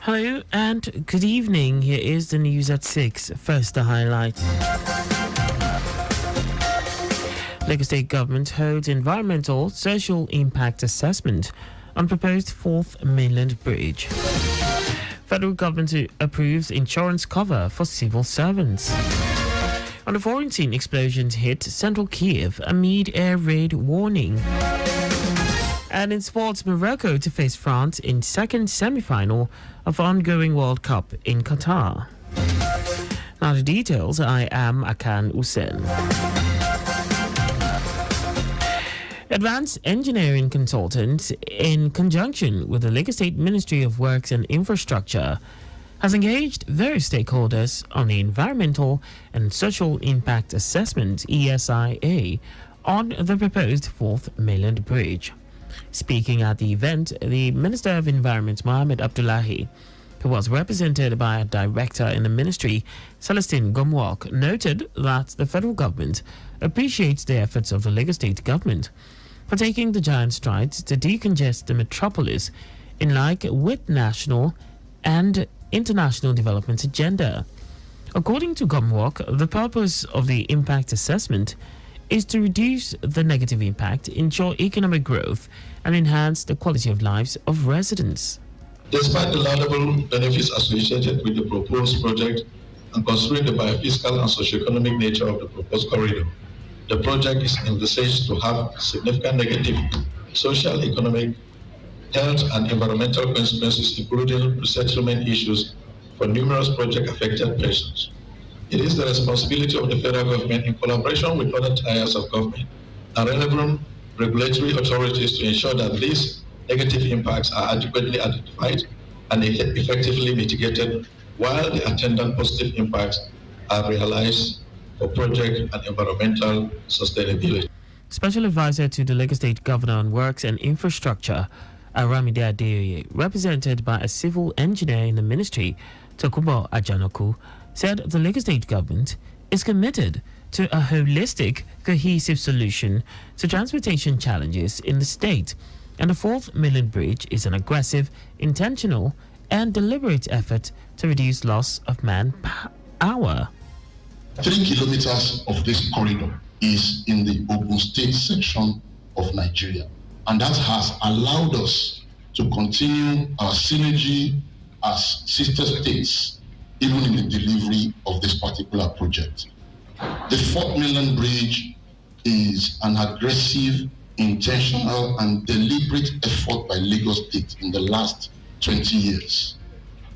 Hello and good evening. Here is the news at 6. First, the highlights. Lagos State Government holds environmental social impact assessment on proposed 4th mainland bridge. Federal government approves insurance cover for civil servants. On the foreign scene, explosions hit central Kiev amid air raid warning. And in sports, Morocco to face France in second semi-final of ongoing World Cup in Qatar. Now the details. I am Akan Usen. Advanced engineering consultants, in conjunction with the Lagos State Ministry of Works and Infrastructure, has engaged various stakeholders on the Environmental and Social Impact Assessment (ESIA) on the proposed 4th mainland bridge. Speaking at the event, the Minister of Environment, Mohammed Abdullahi, who was represented by a director in the ministry, Celestine Gomwalk, noted that the federal government appreciates the efforts of the Lagos State government for taking the giant strides to decongest the metropolis in line with national and international development agenda. According to Gomwalk, the purpose of the impact assessment is to reduce the negative impact, ensure economic growth, and enhance the quality of lives of residents. Despite the laudable benefits associated with the proposed project and considering the biofiscal and socioeconomic nature of the proposed corridor, the project is envisaged to have significant negative social, economic, health, and environmental consequences, including resettlement issues for numerous project-affected persons. It is the responsibility of the federal government, in collaboration with other tiers of government and relevant regulatory authorities, to ensure that these negative impacts are adequately identified and effectively mitigated, while the attendant positive impacts are realized for project and environmental sustainability. Special Advisor to the Lagos State Governor on Works and Infrastructure, Aramide Adeoye, represented by a civil engineer in the ministry, Tokunbo Ajanoku, said the Lagos State government is committed to a holistic, cohesive solution to transportation challenges in the state, and the 4th mainland bridge is an aggressive, intentional, and deliberate effort to reduce loss of manpower. 3 kilometers of this corridor is in the Ogun State section of Nigeria, and that has allowed us to continue our synergy as sister states, even in the delivery of this particular project. The 4th mainland bridge is an aggressive, intentional, and deliberate effort by Lagos State in the last 20 years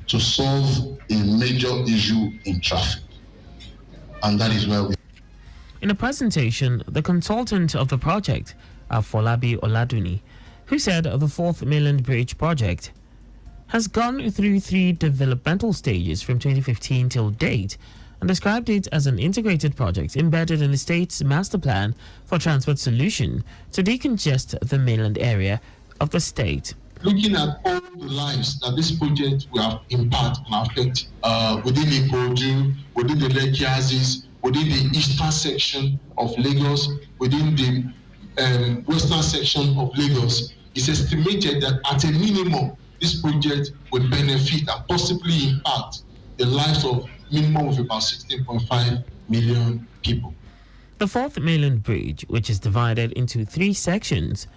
to solve a major issue in traffic. And that is where we... In a presentation, the consultant of the project, Afolabi Oladuni, who said the 4th mainland bridge project has gone through 3 developmental stages from 2015 till date, and described it as an integrated project embedded in the state's master plan for transport solution to decongest the mainland area of the state. Looking at all the lives that this project will have impact and affect within Ikorodu, within the Lekki Axis, within the eastern section of Lagos, within the western section of Lagos, it's estimated that at a minimum, this project would benefit and possibly impact the lives of minimum of about 16.5 million people. The 4th mainland bridge, which is divided into 3 sections,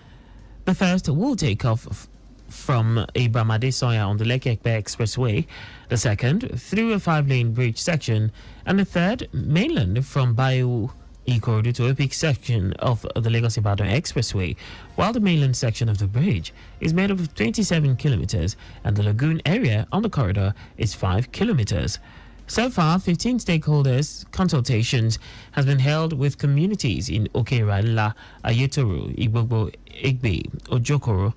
the first will take off from Abraham Adesoya on the Lekki-Ekpe Expressway, the second through a 5-lane bridge section, and the third mainland from Bayou Ikorodu to Opik section of the Lagos-Ibadan Expressway, while the mainland section of the bridge is made up of 27 kilometers and the lagoon area on the corridor is 5 kilometers. So far, 15 stakeholders consultations has been held with communities in Oke-Irala, Ayetoro, Igbogbo, Igbe, Ojokoro,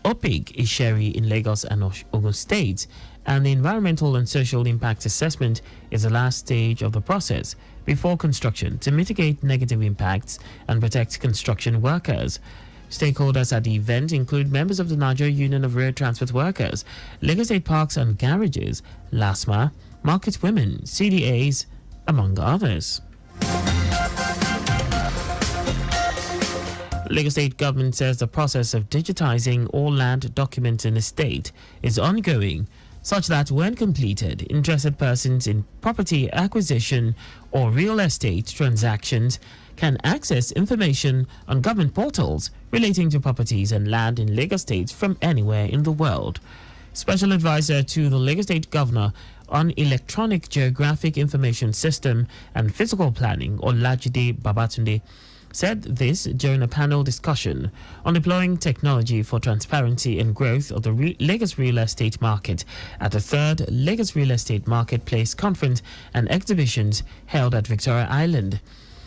Opik, Isheri in Lagos and Ogun States, and the Environmental and Social Impact Assessment is the last stage of the process before construction to mitigate negative impacts and protect construction workers. Stakeholders at the event include members of the Nigeria Union of Road Transport Workers, Lagos State Parks and Garages, LASMA, Market Women, CDAs, among others. Lagos State government says the process of digitizing all land documents in the state is ongoing such that when completed, interested persons in property acquisition or real estate transactions can access information on government portals relating to properties and land in Lagos State from anywhere in the world. Special advisor to the Lagos State Governor on Electronic Geographic Information System and Physical Planning, Olajide Babatunde, said this during a panel discussion on deploying technology for transparency and growth of the Lagos real estate market at the 3rd Lagos Real Estate Marketplace Conference and Exhibitions held at Victoria Island.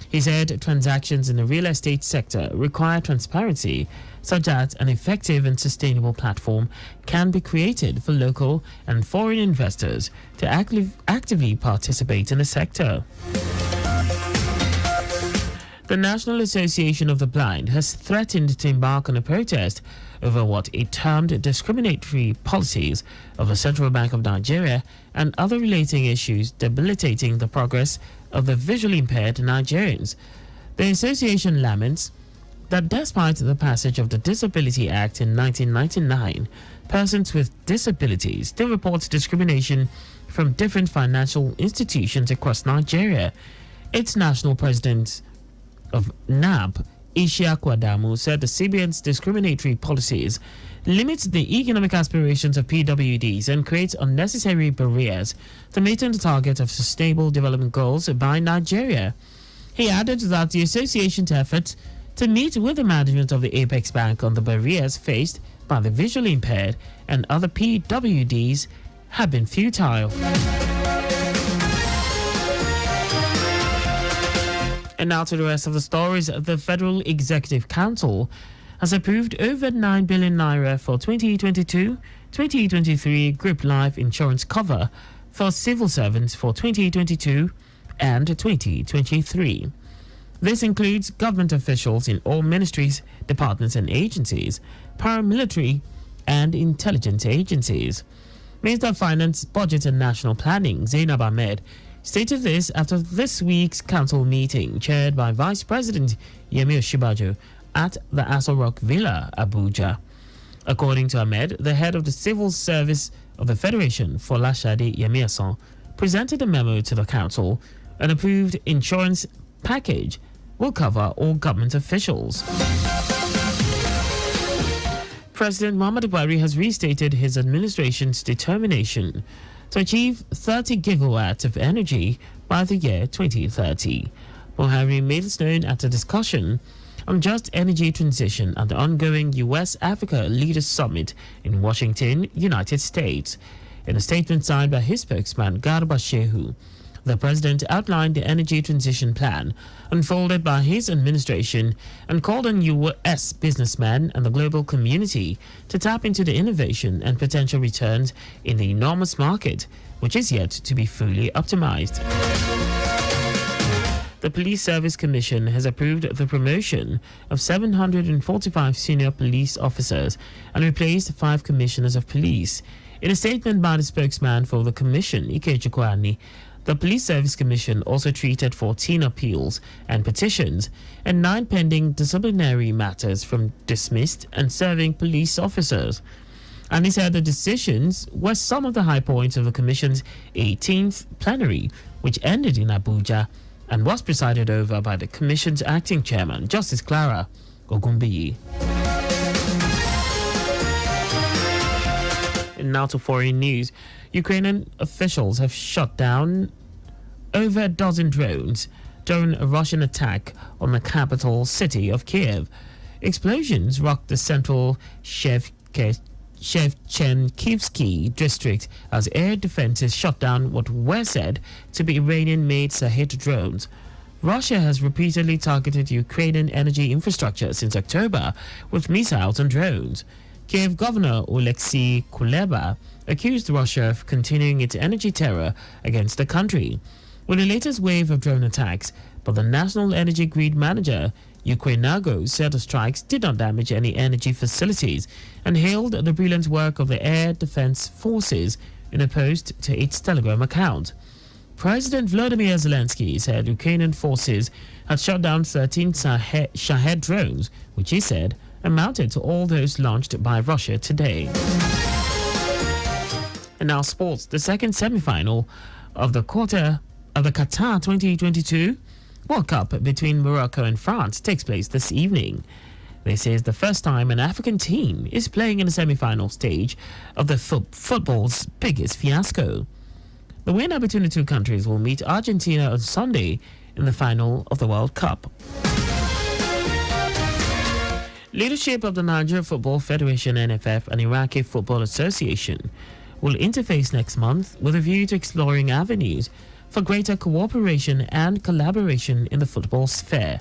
He said transactions in the real estate sector require transparency, such that an effective and sustainable platform can be created for local and foreign investors to actively participate in the sector. The National Association of the Blind has threatened to embark on a protest over what it termed discriminatory policies of the Central Bank of Nigeria and other relating issues debilitating the progress of the visually impaired Nigerians. The association laments that despite the passage of the Disability Act in 1999, persons with disabilities still report discrimination from different financial institutions across Nigeria. Its national president of NAB, Ishiaku Adamu, said the CBN's discriminatory policies limits the economic aspirations of PWDs and creates unnecessary barriers to meeting the target of sustainable development goals by Nigeria. He added that the association's efforts to meet with the management of the Apex Bank on the barriers faced by the visually impaired and other PWDs have been futile. And now to the rest of the stories. The Federal Executive Council has approved over 9 billion naira for 2022-2023 group life insurance cover for civil servants for 2022 and 2023. This includes government officials in all ministries, departments and agencies, paramilitary and intelligence agencies. Minister of Finance, Budget and National Planning, Zainab Ahmed, stated this after this week's council meeting chaired by Vice President Yemi Osinbajo at the Aso Rock Villa, Abuja. According to Ahmed, the head of the Civil Service of the Federation, Folashade Yemiason, presented a memo to the council. An approved insurance package will cover all government officials. President Muhammadu Buhari has restated his administration's determination to achieve 30 gigawatts of energy by the year 2030. Buhari made this known at a discussion on just energy transition at the ongoing U.S.-Africa Leaders Summit in Washington, United States. In a statement signed by his spokesman, Garba Shehu, the president outlined the energy transition plan unfolded by his administration and called on U.S. businessmen and the global community to tap into the innovation and potential returns in the enormous market, which is yet to be fully optimized. The Police Service Commission has approved the promotion of 745 senior police officers and replaced 5 commissioners of police. In a statement by the spokesman for the commission, Ikechukwu, the Police Service Commission also treated 14 appeals and petitions and 9 pending disciplinary matters from dismissed and serving police officers. And he said the decisions were some of the high points of the Commission's 18th plenary, which ended in Abuja and was presided over by the Commission's acting chairman, Justice Clara Ogunbiyi. And now to foreign news. Ukrainian officials have shot down over a dozen drones during a Russian attack on the capital city of Kiev. Explosions rocked the central Shevchenkivsky district as air defenses shot down what were said to be Iranian-made Shahed drones. Russia has repeatedly targeted Ukrainian energy infrastructure since October with missiles and drones. Kiev Governor Oleksiy Kuleba accused Russia of continuing its energy terror against the country with the latest wave of drone attacks, but the National Energy Grid Manager, Ukrenago, said the strikes did not damage any energy facilities and hailed the brilliant work of the Air Defense Forces in a post to its Telegram account. President Volodymyr Zelensky said Ukrainian forces had shot down 13 Shahed drones, which he said amounted to all those launched by Russia today. And now sports. The second semi-final of the Qatar 2022 World Cup between Morocco and France takes place this evening. This is the first time an African team is playing in the semi-final stage of the football's biggest fiasco. The winner between the two countries will meet Argentina on Sunday in the final of the World Cup. Leadership of the Nigeria Football Federation (NFF) and Iraqi Football Association will interface next month with a view to exploring avenues for greater cooperation and collaboration in the football sphere.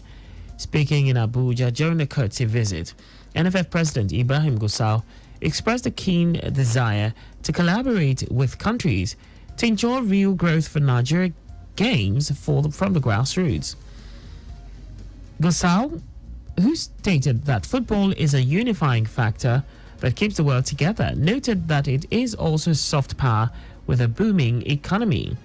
Speaking in Abuja during a courtesy visit, NFF President Ibrahim Gusau expressed a keen desire to collaborate with countries to ensure real growth for Nigeria games from the grassroots. Gusau, who stated that football is a unifying factor that keeps the world together, noted that it is also soft power with a booming economy.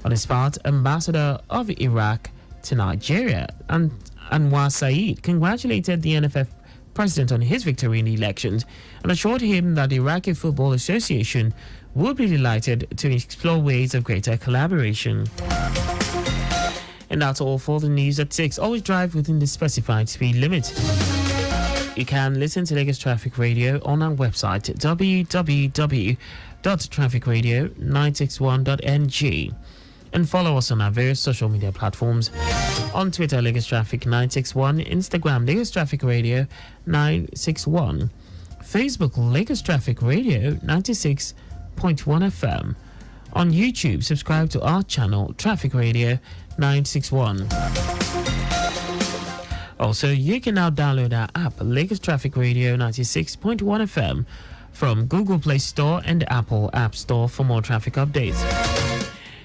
On his part, Ambassador of Iraq to Nigeria, Anwar Saeed, congratulated the NFF president on his victory in the elections and assured him that the Iraqi Football Association would be delighted to explore ways of greater collaboration. And that's all for the news at 6. Always drive within the specified speed limit. You can listen to Lagos Traffic Radio on our website www.trafficradio961.ng and follow us on our various social media platforms. On Twitter, Lagos Traffic 961, Instagram, Lagos Traffic Radio 961, Facebook, Lagos Traffic Radio 96.1 FM. On YouTube, subscribe to our channel, Traffic Radio 961. Also, you can now download our app, Lagos Traffic Radio 96.1 FM, from Google Play Store and Apple App Store for more traffic updates.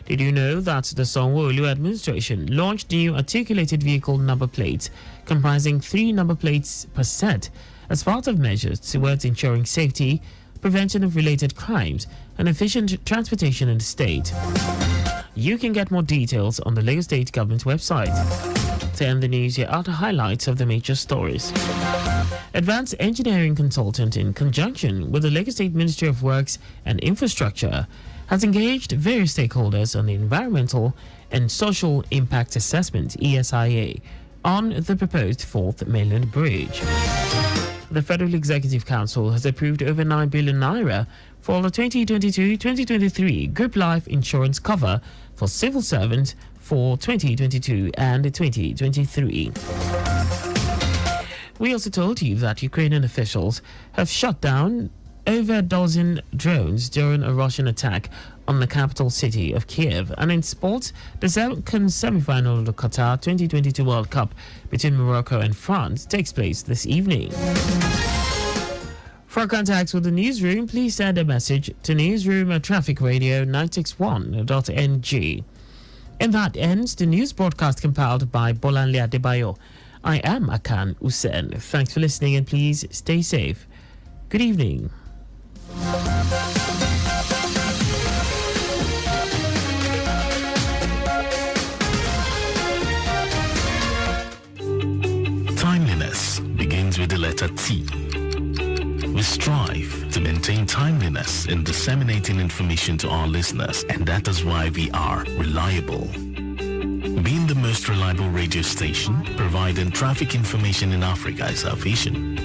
Did you know that the Sanwo-Olu administration launched new articulated vehicle number plates comprising 3 number plates per set as part of measures towards ensuring safety, prevention of related crimes, and efficient transportation in the state? You can get more details on the Lagos State Government website. To end the news, here are the highlights of the major stories. Advanced engineering consultant, in conjunction with the Lagos State Ministry of Works and Infrastructure, has engaged various stakeholders on the environmental and social impact assessment (ESIA) on the proposed 4th Mainland Bridge. The Federal Executive Council has approved over 9 billion naira for the 2022-2023 group life insurance cover for civil servants for 2022 and 2023. We also told you that Ukrainian officials have shut down over a dozen drones during a Russian attack on the capital city of Kiev. And in sports, the second semi-final of the Qatar 2022 World Cup between Morocco and France takes place this evening. For contacts with the newsroom, please send a message to newsroom@trafficradio961.ng. And that ends the news broadcast compiled by Bolanle Adebayo. I am Akan Usen. Thanks for listening and please stay safe. Good evening. Timeliness begins with the letter T. We strive to maintain timeliness in disseminating information to our listeners, and that is why we are reliable. Being the most reliable radio station, providing traffic information in Africa is our vision.